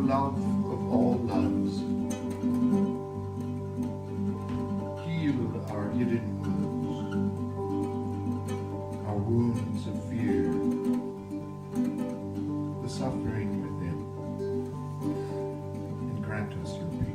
love of all loves. Heal our hidden wounds, our wounds of fear, the suffering within, and grant us your peace.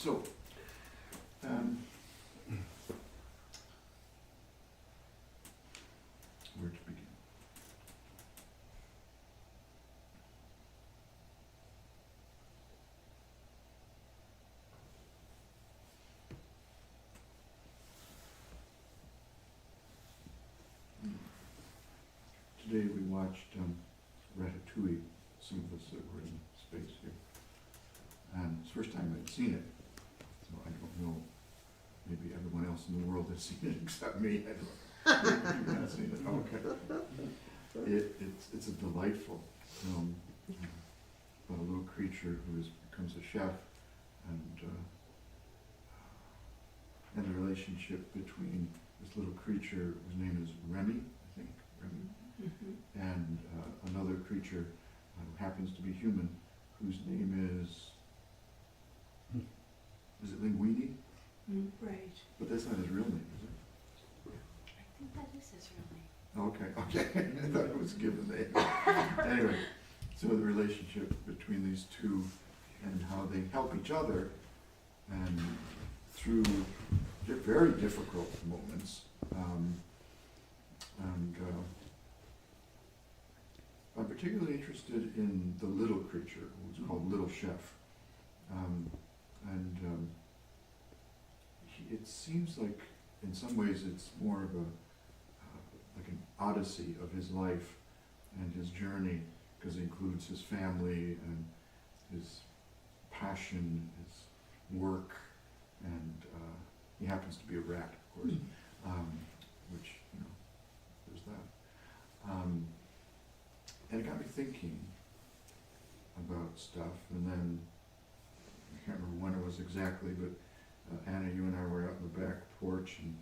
So, where to begin? Today we watched Ratatouille, some of us that were in space here. And it's the first time I'd seen it, so I don't know, maybe everyone else in the world has seen it except me. I don't, you've not seen it, okay. It's a delightful film about a little creature who becomes a chef, and the relationship between this little creature whose name is Remy, I think, Remy, and another creature who happens to be human, whose name is it Linguini? Right. But that's not his real name, is it? I think that is his real name. Okay. I thought it was a given name. Anyway, so the relationship between these two and how they help each other, and through very difficult moments, I'm particularly interested in the little creature, who's called Little Chef. It seems like, in some ways, it's more of like an odyssey of his life and his journey, because it includes his family and his passion, his work, and he happens to be a rat, of course, which, there's that. And it got me thinking about stuff, and then, I can't remember when it was exactly, but Anna, you and I were out in the back porch, and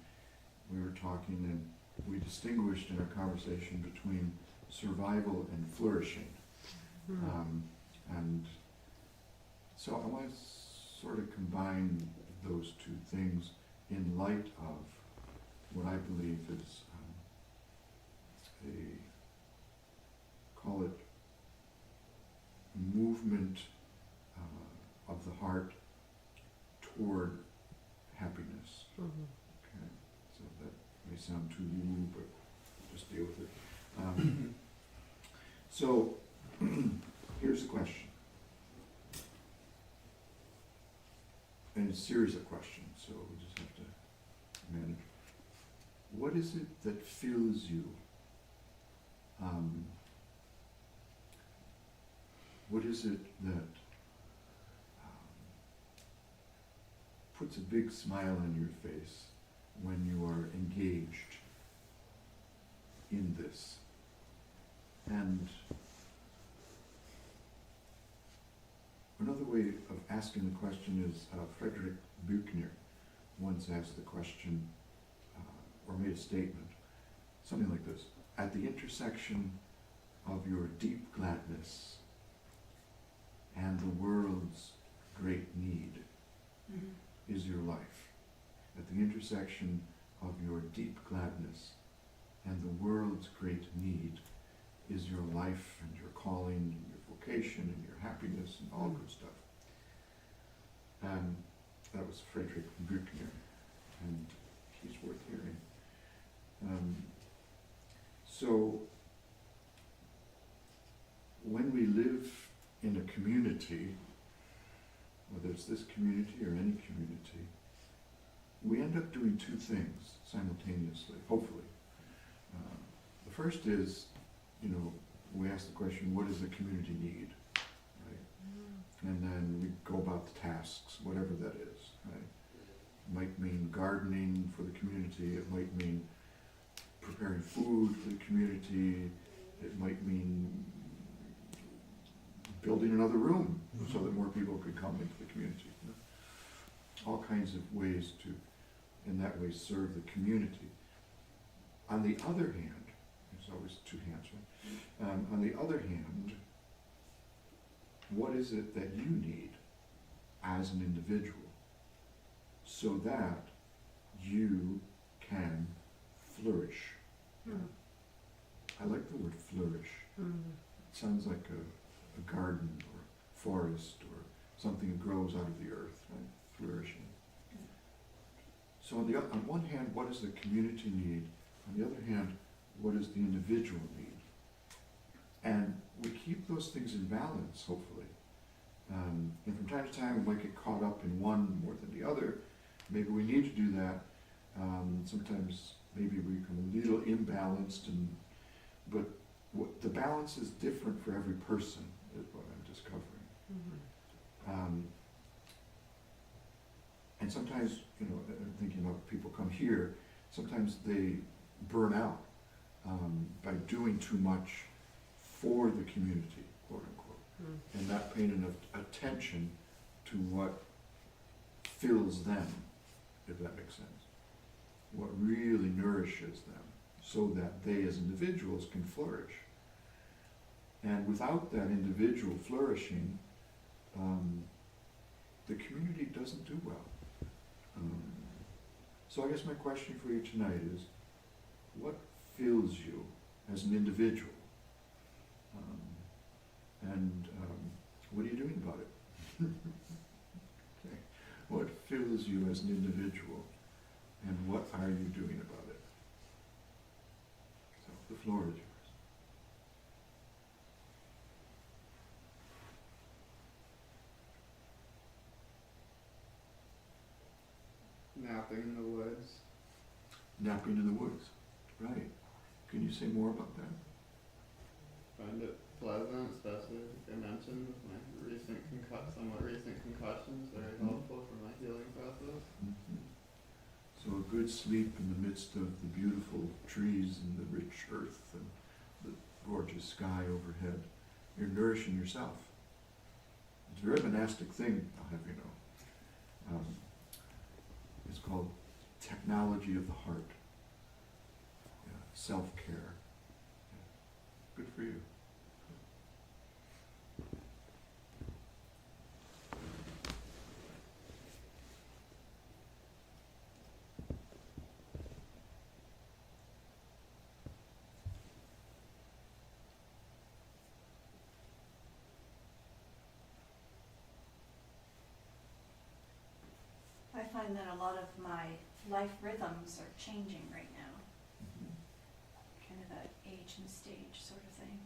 we were talking, and we distinguished in our conversation between survival and flourishing. And so I want to sort of combine those two things in light of what I believe is call it movement of the heart toward happiness. Okay, so that may sound too woo, but just deal with it. So here's the question, and it's a series of questions, so we just have to manage. What is it that fills you? What is it that puts a big smile on your face when you are engaged in this? And another way of asking the question is, Frederick Buechner once asked the question, or made a statement, something like this: at the intersection of your deep gladness and the world's great need is your life. At the intersection of your deep gladness and the world's great need is your life and your calling and your vocation and your happiness and all good stuff. That was Frederick Buechner, and he's worth hearing. So when we live in a community, whether it's this community or any community, we end up doing two things simultaneously, hopefully. The first is, we ask the question, what does the community need, right? And then we go about the tasks, whatever that is, right? It might mean gardening for the community, it might mean preparing food for the community, it might mean building another room so that more people could come into the community. All kinds of ways to, in that way, serve the community. On the other hand, there's always two hands, right? On the other hand, what is it that you need as an individual so that you can flourish? I like the word flourish. It sounds like a garden or forest or something that grows out of the earth, right? flourishing. So on one hand, what does the community need? On the other hand, what does the individual need? And we keep those things in balance, hopefully. And from time to time, we might get caught up in one more than the other. Maybe we need to do that. Sometimes maybe we become a little imbalanced, but the balance is different for every person, is what I'm discovering. And sometimes, I'm thinking about people come here, sometimes they burn out by doing too much for the community, quote unquote, and not paying enough attention to what fills them, if that makes sense. What really nourishes them, so that they as individuals can flourish. And without that individual flourishing, the community doesn't do well. So I guess my question for you tonight is, what fills you as an individual? What are you doing about it? Okay. What fills you as an individual, and what are you doing about it? So the floor is yours. Napping in the woods. Napping in the woods, right. Can you say more about that? Find it pleasant, especially like I mentioned with my somewhat recent concussions, very helpful for my healing process. So a good sleep in the midst of the beautiful trees and the rich earth and the gorgeous sky overhead. You're nourishing yourself. It's a very monastic thing, I'll have you know. It's called technology of the heart. Yeah, self-care. Yeah. Good for you. I find that a lot of my life rhythms are changing right now. Kind of at age and stage sort of thing.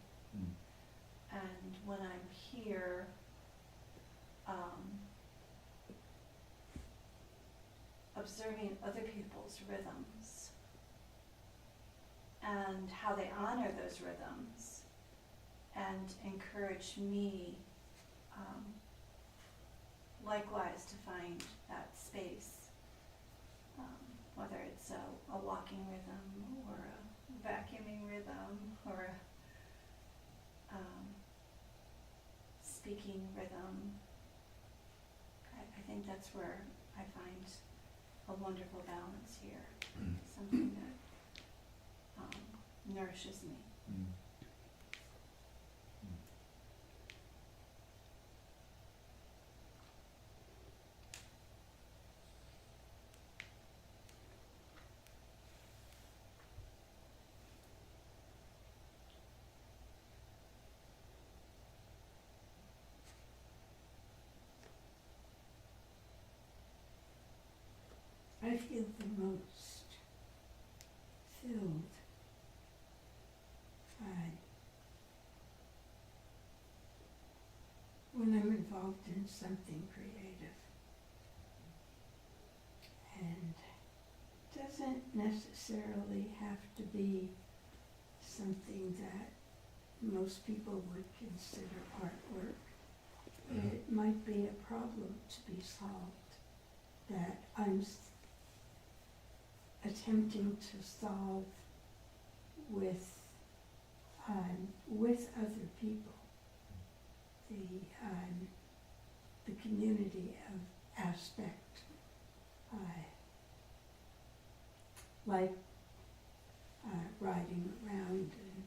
And when I'm here, observing other people's rhythms and how they honor those rhythms and encourage me likewise to find that space, whether it's a walking rhythm or a vacuuming rhythm or a speaking rhythm. I think that's where I find a wonderful balance here, something that nourishes me. I feel the most filled when I'm involved in something creative. And it doesn't necessarily have to be something that most people would consider artwork. It might be a problem to be solved that I'm attempting to solve with other people. The community of aspect, like riding around and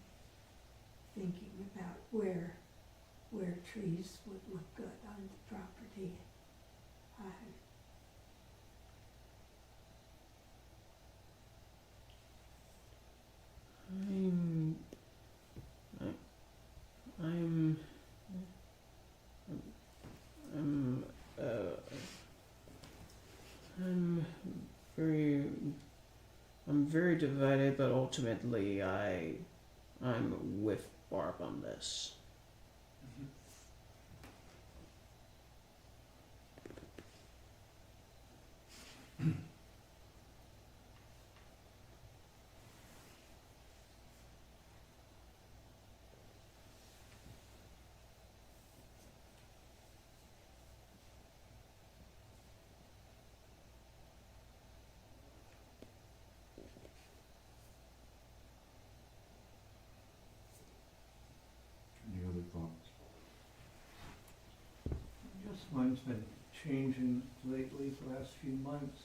thinking about where trees would look good on the property. very divided, but ultimately I'm with Barb on this. Any other thoughts? Just mine's been changing lately the last few months.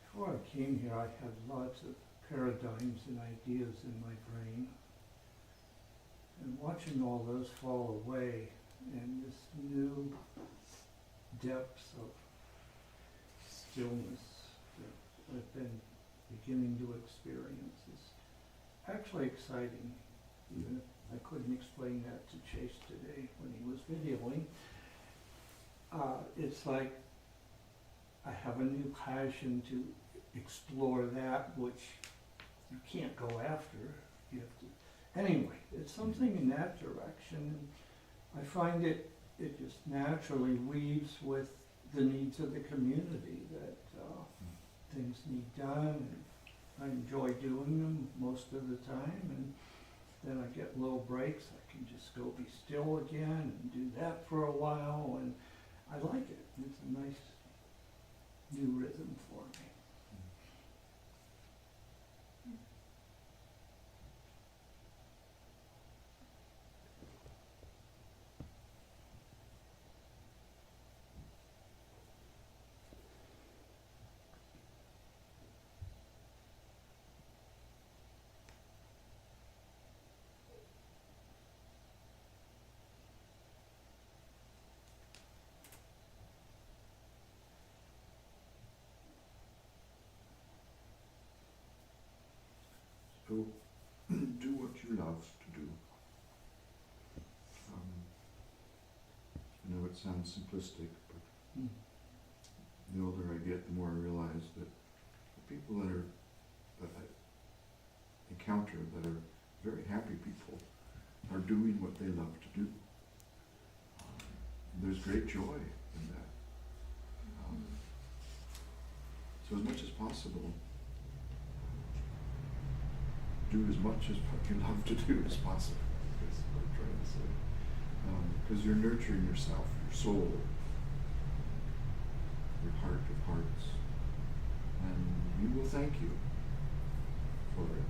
Before I came here, I had lots of paradigms and ideas in my brain. And watching all those fall away and this new depths of stillness that I've been beginning to experience is actually exciting. Even if I couldn't explain that to Chase today when he was videoing. It's like I have a new passion to explore that which you can't go after. You have to. Anyway, it's something in that direction. I find it just naturally weaves with the needs of the community that things need done. And I enjoy doing them most of the time, and then I get little breaks. I can just go be still again and do that for a while, and I like it. It's a nice new rhythm for me. So, do what you love to do. I know it sounds simplistic, but the older I get, the more I realize that the people that I encounter that are very happy people are doing what they love to do. There's great joy in that. So as much as possible, do as much as what you love to do as possible, is what I'm trying to say. Because you're nurturing yourself, your soul, your heart of hearts, and you will thank you for it.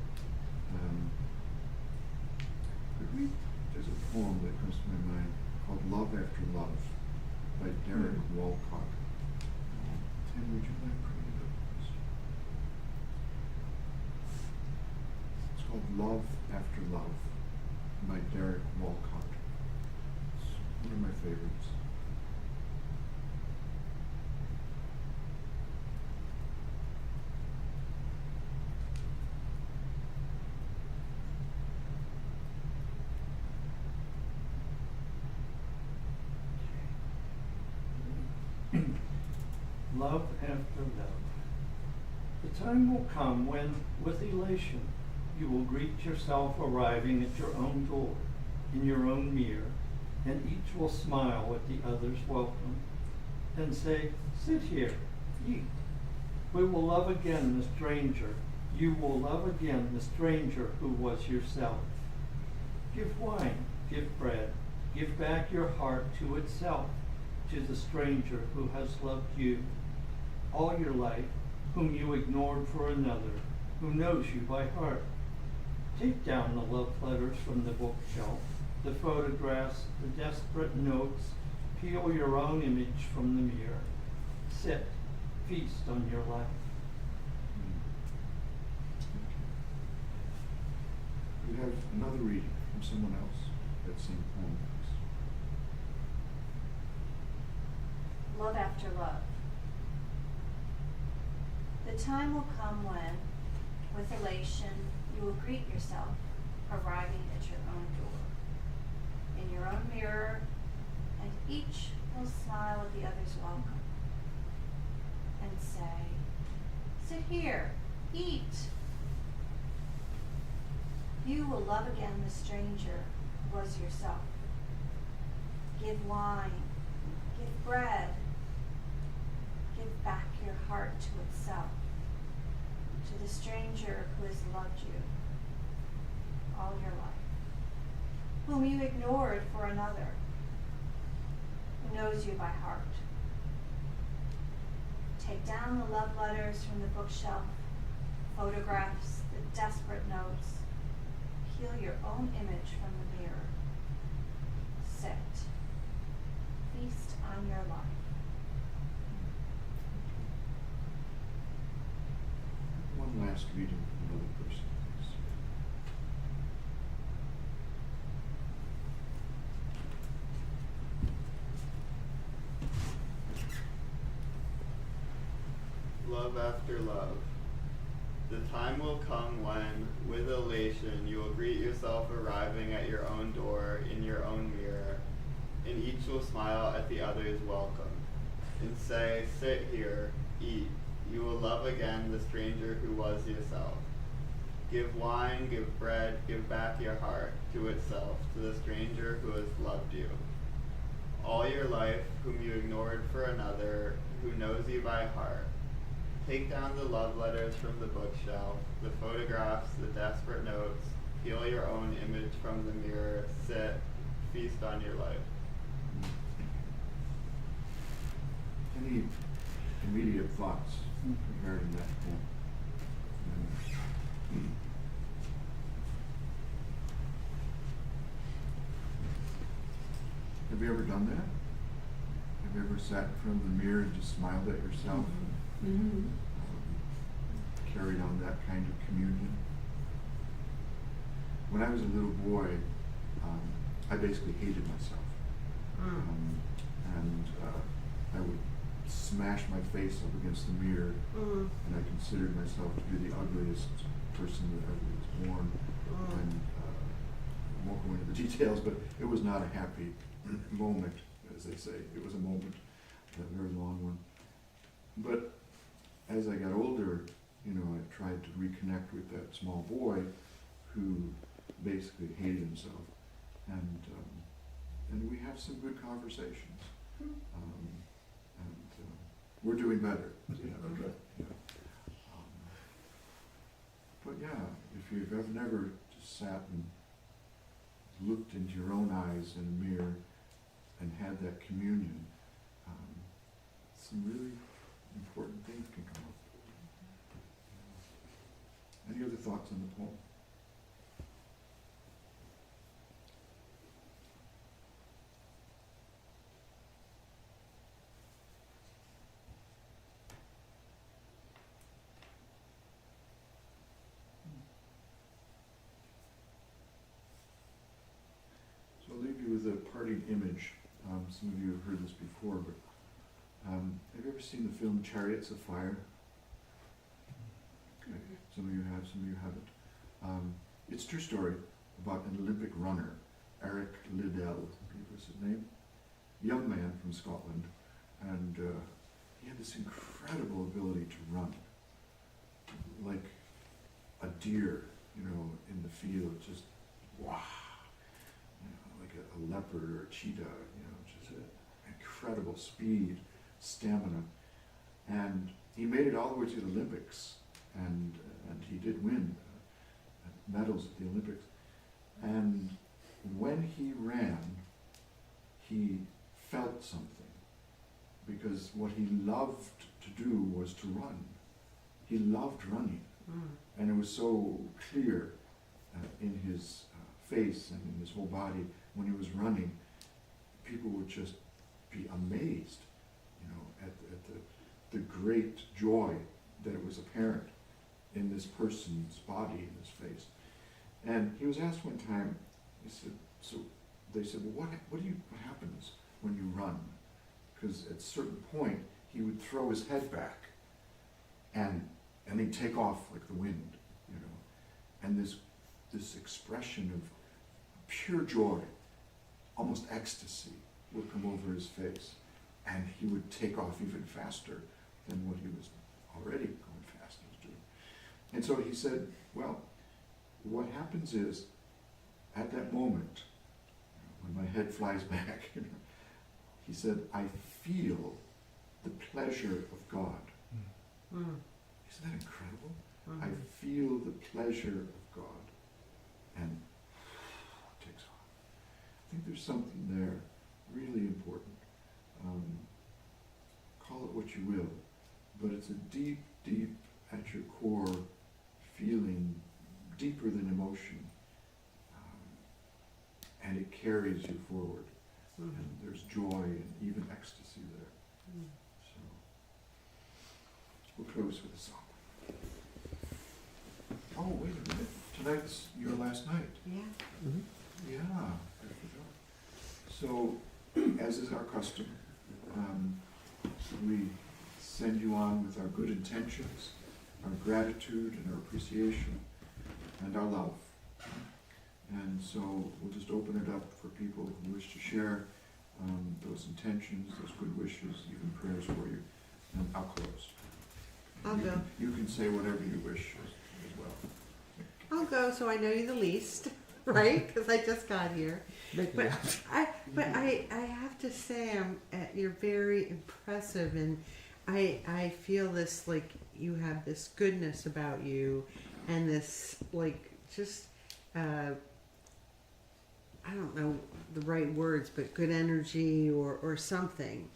There's a poem that comes to my mind called Love After Love by Derek Walcott. Tim, would you mind bringing it up, please? It's called Love After Love by Derek Walcott. It's one of my favorites. Love after love. The time will come when, with elation, you will greet yourself arriving at your own door, in your own mirror, and each will smile at the other's welcome, and say, "Sit here, eat." We will love again the stranger. You will love again the stranger who was yourself. Give wine, give bread, give back your heart to itself, to the stranger who has loved you all your life, whom you ignored for another, who knows you by heart. Take down the love letters from the bookshelf, the photographs, the desperate notes, peel your own image from the mirror. Sit, feast on your life. We have another reading from someone else, that same poem, please. Love after love. The time will come when, with elation, you will greet yourself, arriving at your own door, in your own mirror, and each will smile at the other's welcome, and say, "Sit here, Eat. You will love again the stranger who was yourself. Give wine, give bread, give back your heart to itself, to the stranger who has loved you all your life, whom you ignored for another, who knows you by heart. Take down the love letters from the bookshelf, photographs, the desperate notes. Peel your own image from the mirror. Sit. Feast on your life. One last reading from another person, please. Love after love. The time will come when, with elation, you will greet yourself arriving at your own door in your own mirror, and each will smile at the other's welcome, and say, sit here, eat. You will love again the stranger who was yourself. Give wine, give bread, give back your heart to itself, to the stranger who has loved you. All your life, whom you ignored for another, who knows you by heart. Take down the love letters from the bookshelf, the photographs, the desperate notes. Peel your own image from the mirror. Sit, feast on your life. Any immediate thoughts regarding that poem? Have you ever done that? Have you ever sat in front of the mirror and just smiled at yourself? Mm-hmm. Carried on that kind of communion? When I was a little boy, I basically hated myself. And I would smash my face up against the mirror, and I considered myself to be the ugliest person that ever was born. And I won't go into the details, but it was not a happy moment, as they say. It was a moment, a very long one. But as I got older, I tried to reconnect with that small boy who basically hated himself, and we have some good conversations, we're doing better. But yeah, if you've ever never just sat and looked into your own eyes in a mirror and had that communion, some really important things can come up. Any other thoughts on the poem? So I'll leave you with a parting image. Some of you have heard this before, but have you ever seen the film Chariots of Fire? Okay. Some of you have, some of you haven't. It's a true story about an Olympic runner, Eric Liddell, I believe was his name. Young man from Scotland, and he had this incredible ability to run, like a deer, in the field, just wow, like a leopard or a cheetah, just incredible speed, stamina, and he made it all the way to the Olympics, and he did win medals at the Olympics. And when he ran, he felt something, because what he loved to do was to run. He loved running, and it was so clear in his face and in his whole body when he was running. People would just be amazed, at the great joy that it was apparent in this person's body, in his face. And he was asked one time, they said, well, what happens when you run? Because at a certain point, he would throw his head back and he'd take off like the wind, and this expression of pure joy, almost ecstasy, would come over his face, and he would take off even faster than what he was already going fast. He was doing. And so he said, well, what happens is, at that moment, when my head flies back, he said, I feel the pleasure of God. Mm. Isn't that incredible? Mhm. I feel the pleasure of God. And it takes off. I think there's something there really important. Call it what you will, but it's a deep, deep, at your core, feeling deeper than emotion. And it carries you forward. Mhm. And there's joy and even ecstasy there. Mm. So, we'll close with a song. Oh, wait a minute. Tonight's your last night. Yeah. Mhm. Yeah, I forgot. So, as is our custom, we send you on with our good intentions, our gratitude and our appreciation, and our love. And so we'll just open it up for people who wish to share those intentions, those good wishes, even prayers for you. And I'll close. I'll You go. can- You can say whatever you wish as well. I'll go so I know you the least, right? Because I just got here. But I have to say, you're very impressive, and I feel this, like, you have this goodness about you, and this, like, just I don't know the right words, but good energy or something.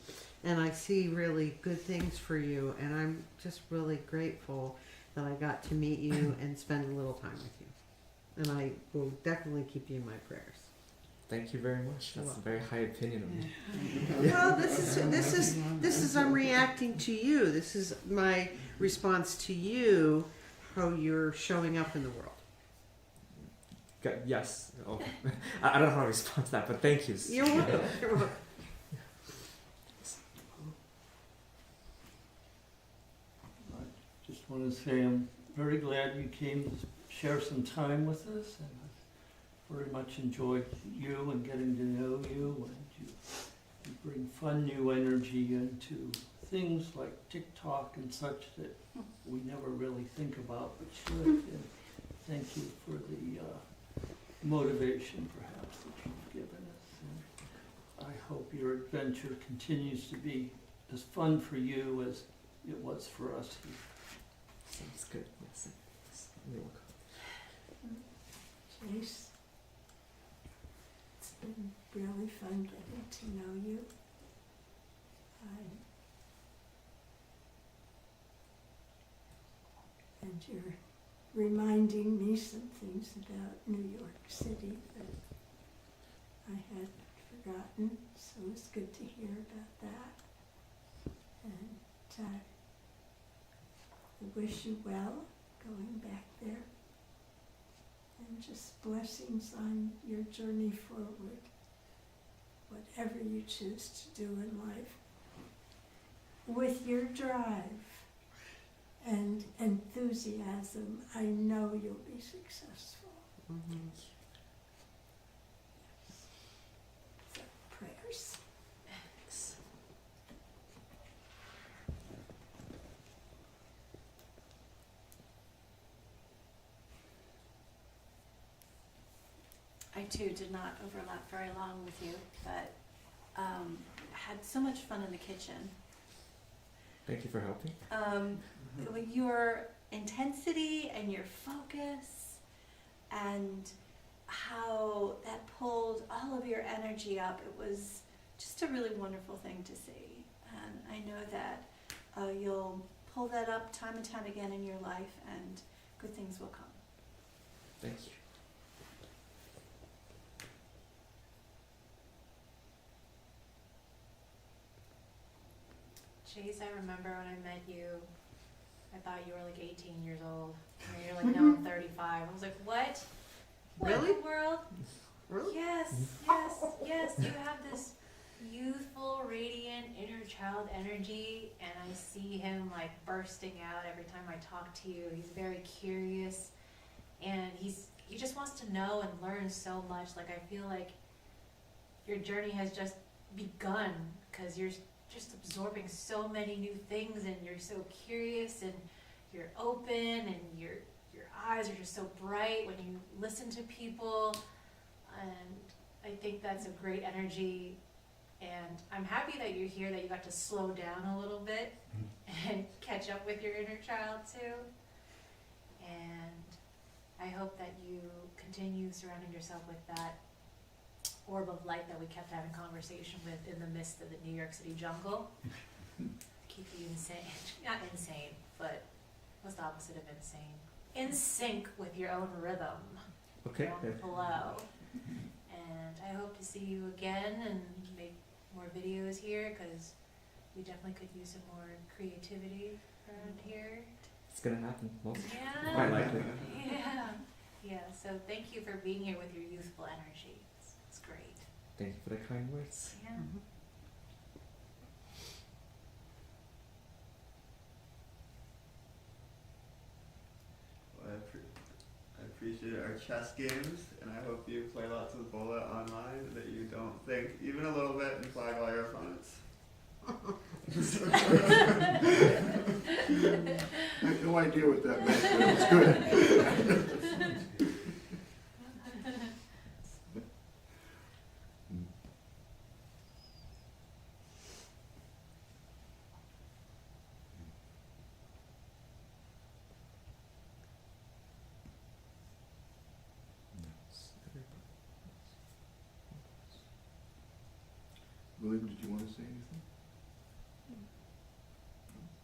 And I see really good things for you, and I'm just really grateful that I got to meet you and spend a little time with you. And I will definitely keep you in my prayers. Thank you very much. That's Well- a very high opinion of me. Well, this is I'm reacting to you. This is my response to you, how you're showing up in the world. Yes. Oh. I don't know how to respond to that, but thank you. You're welcome. You're welcome. I just want to say I'm very glad you came to share some time with us, and I very much enjoyed you and getting to know you, and you bring fun new energy into things like TikTok and such that we never really think about but should. And thank you for the motivation perhaps that you've given us. And I hope your adventure continues to be as fun for you as it was for us here. Sounds good. Yes. You're welcome. Chase, it's been really fun getting to know you. And you're reminding me some things about New York City that I had forgotten, so it's good to hear about that. And I wish you well going back there. And just blessings on your journey forward, whatever you choose to do in life. With your drive and enthusiasm, I know you'll be successful. Mhm. So, prayers. I too did not overlap very long with you, but had so much fun in the kitchen. Thank you for helping. Your intensity and your focus and how that pulled all of your energy up, it was just a really wonderful thing to see. And I know that you'll pull that up time and time again in your life, and good things will come. Thank you. Chase, I remember when I met you, I thought you were like 18 years old. And you're like, no, I'm 35. I was like, what? What in Really? the world? Really? Yes. You have this youthful, radiant, inner child energy, and I see him like bursting out every time I talk to you. He's very curious, and he just wants to know and learn so much. Like, I feel like your journey has just begun because you're just absorbing so many new things, and you're so curious, and you're open, and you're your eyes are just so bright when you listen to people, and I think that's a great energy. And I'm happy that you're here, that you got to slow down a little bit and catch up with your inner child too. And I hope that you continue surrounding yourself with that orb of light that we kept having conversation with in the midst of the New York City jungle. Keep you insane, not insane, but what's the opposite of insane? In sync with your own rhythm, Okay. your own flow. And I hope to see you again and make more videos here, because we definitely could use some more creativity around here. It's gonna happen. Most Yeah. quite likely. Yeah. Yeah. So thank you for being here with your youthful energy. It's great. Thank you for the kind words. Yeah. Well, I appreciate our chess games, and I hope you play lots of Bullet online, that you don't think even a little bit and flag all your opponents. I have no idea what that meant, but it was good. William, did you want to say anything?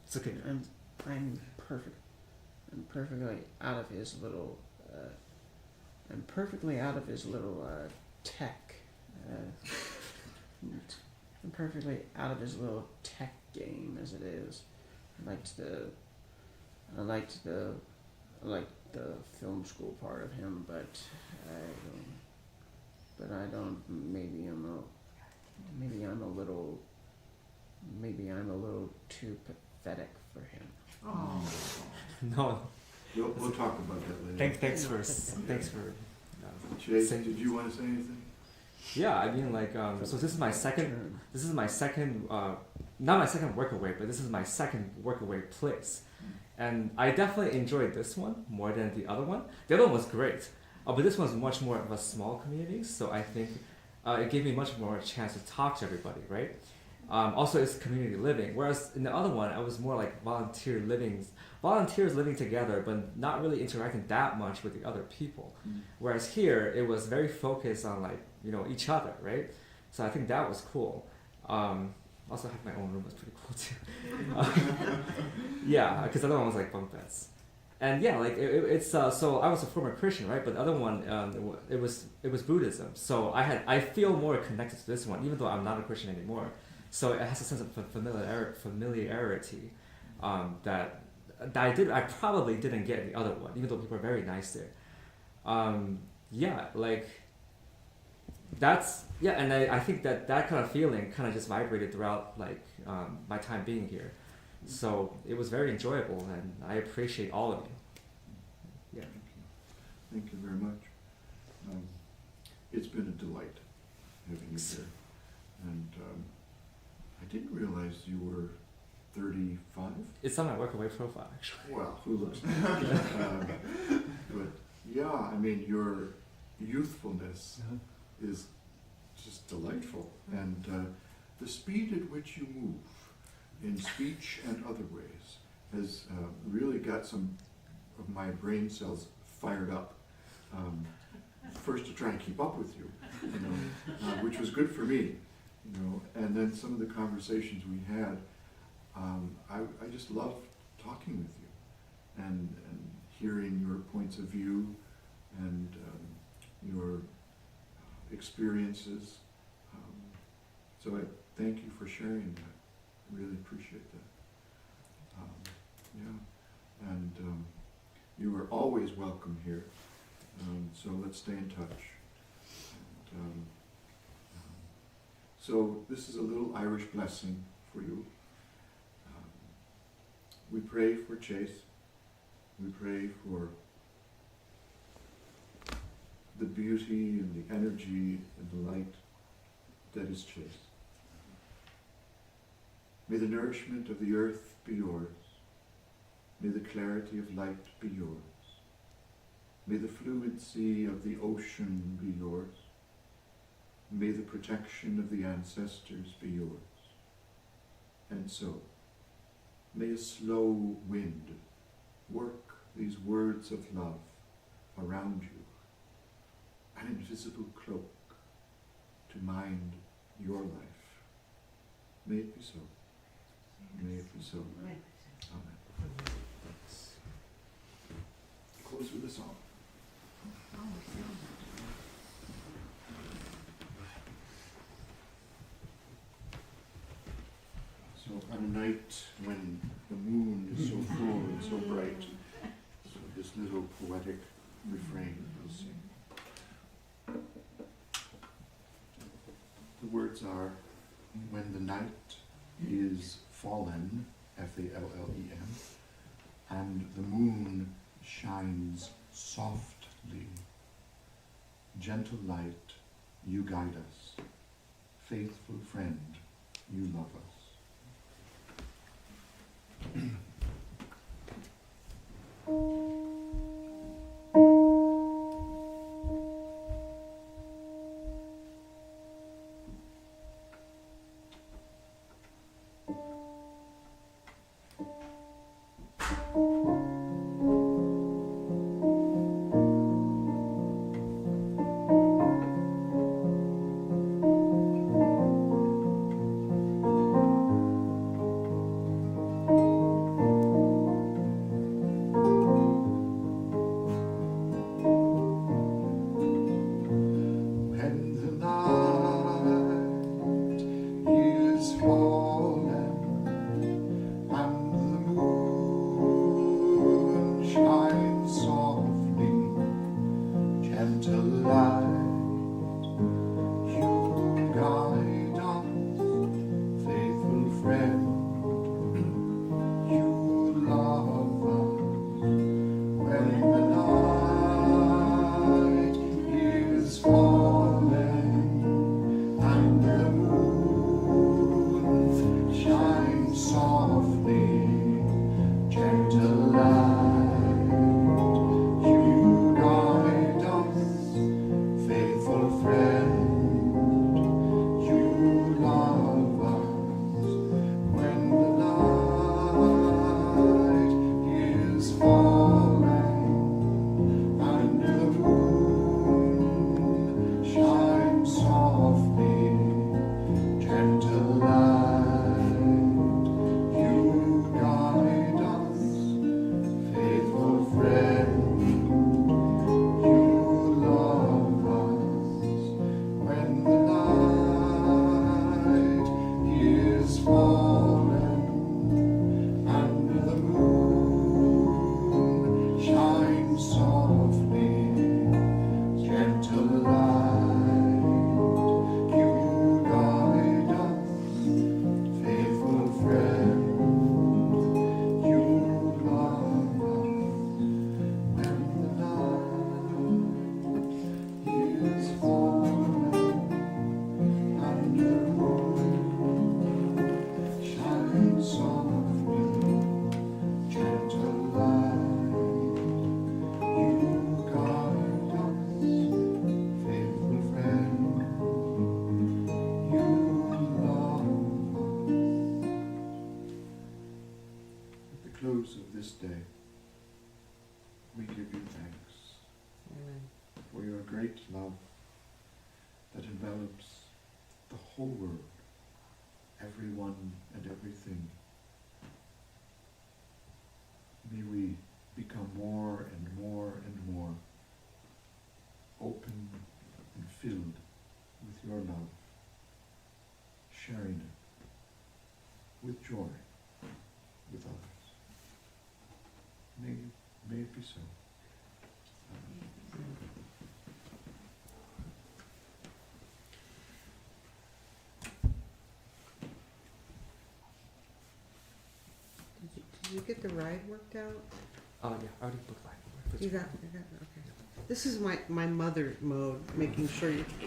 It's okay. I'm perfect. I'm perfectly out of his little. I'm perfectly out of his little tech. I'm perfectly out of his little tech game as it is. I liked the film school part of him, but I don't. Maybe I'm a little too pathetic for him. Oh. No. We'll talk about that later. Thanks for. Chase, saying- did you want to say anything? Yeah, I mean, like, so this is my second. This is my second. Not my second workaway, but this is my second workaway place, and I definitely enjoyed this one more than the other one. The other one was great, but this one's much more of a small community, so I think it gave me much more chance to talk to everybody, right? Also, it's community living, whereas in the other one, I was more like volunteers living together, but not really interacting that much with the other people. Whereas here, it was very focused on each other, right? So I think that was cool. Also, have my own room was pretty cool too. Yeah, because the other one was like bunk beds. And yeah, like it's so I was a former Christian, right? But the other one, it was Buddhism. So I feel more connected to this one, even though I'm not a Christian anymore. So it has a sense of familiarity that I probably didn't get in the other one, even though people are very nice there. Yeah, like and I think that kind of feeling kind of just vibrated throughout my time being here. So it was very enjoyable, and I appreciate all of you. Yeah. Thank you very much. It's been a delight having you here. And I didn't realize you were 35. It's on my workaway profile, actually. Well, who looks but yeah, I mean, your youthfulness is just delightful. And the speed at which you move in speech and other ways has really got some of my brain cells fired up. First to try and keep up with you, which was good for me, and then some of the conversations we had, I just love talking with you and hearing your points of view and your experiences. So I thank you for sharing that. I really appreciate that. And you are always welcome here. So let's stay in touch. And, so this is a little Irish blessing for you. We pray for Chase. We pray for the beauty and the energy and the light that is Chase. May the nourishment of the earth be yours. May the clarity of light be yours. May the fluid sea of the ocean be yours. May the protection of the ancestors be yours. And so, may a slow wind work these words of love around you, an invisible cloak to mind your life. May it be so. May it be so. Amen. Let's close with a song. So on a night when the moon is so full and so bright, so this little poetic refrain we'll sing. The words are, when the night is fallen, F-A-L-L-E-N, and the moon shines softly, gentle light, you guide us. Faithful friend, you love us. Close of this day, we give you thanks for your great love that envelops the whole world, everyone and everything. May we become more and more and more open and filled with your love, sharing it with joy with others. May it be so. Did you get the ride worked out? Oh yeah, I already booked mine. You got okay. This is my mother mode, making sure you